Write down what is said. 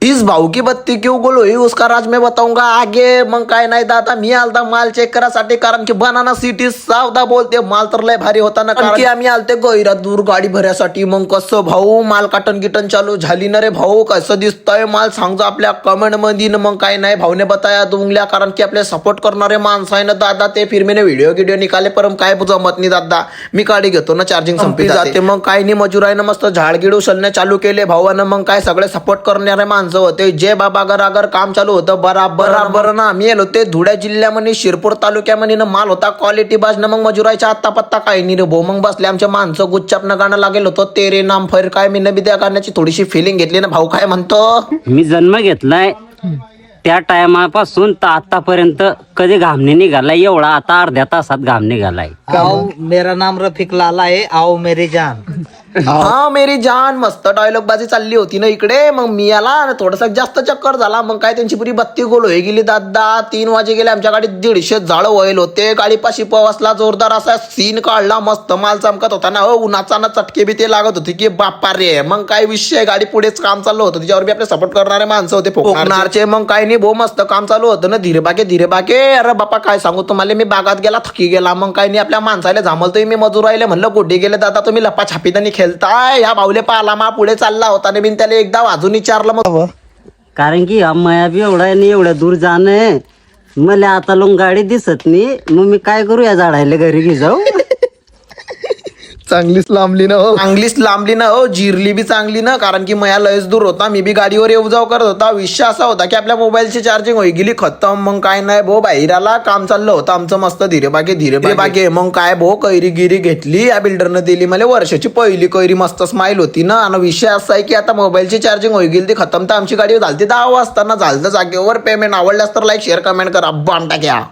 इस भाऊ की बत्ती क्यों गुल हुई उसका राज मैं बताऊंगा आगे। मग काय नाही दादा मी आलता माल चेक करासाठी, कारण की बनाना सिटी सावदा बोलते माल तर लय भारी होता ना, कारण की आम्ही आलते गैरात दूर गाडी भरायसाठी। मग कसं भाऊ माल काटन गिटन चालू झाली ना रे भाऊ, कसं दिसतंय माल सांगतो आपल्या कमेंट मध्ये। मग काय नाही भाऊने बताया दुंगल्या, कारण की आपले सपोर्ट करणारे माणसं आहे ना दादा ते फिर मैंने व्हिडिओ निकाले पर काय जमत नाही दादा, मी गाडी घेतो ना चार्जिंग संपली जाते। मग काय नाही मजुराईनं मस्त झाडगिड उचलणे चालू केले भावानं। मग काय सगळे सपोर्ट करणारे माणसं होते। जे बाबा अगर काम चालू होतं बराबर ना आम्ही येलो ते धुळ्या जिल्ह्यामध्ये शिरपूर तालुक्यामध्ये ना माल होता क्वालिटी बाजनं। मग मजुराईच्या आत्ता पत्ता काही नाही रे भाऊ। मग बसले आमच्या माणसं गुच्चापनं गाणं लागेल होतं तेरे नाम फैर, काय मी नबी त्या गाण्याची थोडीशी फिलिंग घेतली ना भाऊ। काय म्हणतो मी जन्म घेतलाय त्या टायमापासून तर आतापर्यंत कधी घाम नाही निघालाय एवढा, आता अर्ध्या तासात घाम निघालाय। आओ मेरा नाम रफिक लाला है, आओ मेरी जान। हा मेरी जान, मस्त डायलॉग बाजी चालली होती ना इकडे। मग मी आला थोडासा जास्त चक्कर झाला। मग काय त्यांची पुरी बत्ती गोल होई गेली दादा। 3 वाजे गेले आमच्या गाडीत 150 झाड व्हायला होते। गाडीपाशी पवसला जोरदार असा सीन काढला, मस्त माल चमकत होता ना हो, उन्हाचा ना चटके बी ते लागत होते की बाप्पा रे। मग काय विषय गाडी पुढेच काम चालू होतं, त्याच्यावर बी आपले सपोर्ट करणारे माणसं होते पोकणारचे। मग काय नाही भाऊ मस्त काम चालू होतं ना, धीरे बागे। अरे बाप्पा काय सांगू तुम्हाला, मी बागात गेला थकी गेला। मग काय नाही आपल्या माणसाला जामलतोय मी मजूर राहिले, म्हणलं कुठे गेले दादा तुम्ही लपा छापीत खेळताय। ह्या भाऊले पाला मा पुढे चालला होता आणि मी त्याला एकदा वाजून विचारलं मग, कारण की माया बी एवढा आहे एवढ्या दूर जाणं मला आता लोक गाडी दिसत नाही, मग मी काय करू या झाडायला घरी घे जाऊ। चांगलीच लांबली ना हो, जिरली बी चांगली ना, कारण की मया लयच दूर होता। मी बी गाडीवर येऊ जाऊ करत होता। विषय असा होता की आपल्या मोबाईलची चार्जिंग होई गेली खतम। मग काय नाही भाऊ बाहेर आला, काम चाललं होतं आमचं मस्त धीरे बागे। मग काय भाऊ कैरी गिरी घेतली या बिल्डरनं दिली मला, वर्षाची पहिली कैरी मस्त स्माईल होती ना। आणि विषय असा आहे की आता मोबाईलची चार्जिंग होई गेली ती खतम, तर आमची गाडी झालती 10 वाजता ना। झालं जागेवर पेमेंट आवडल्यास तर लाईक शेअर कमेंट करा बांटा घ्या।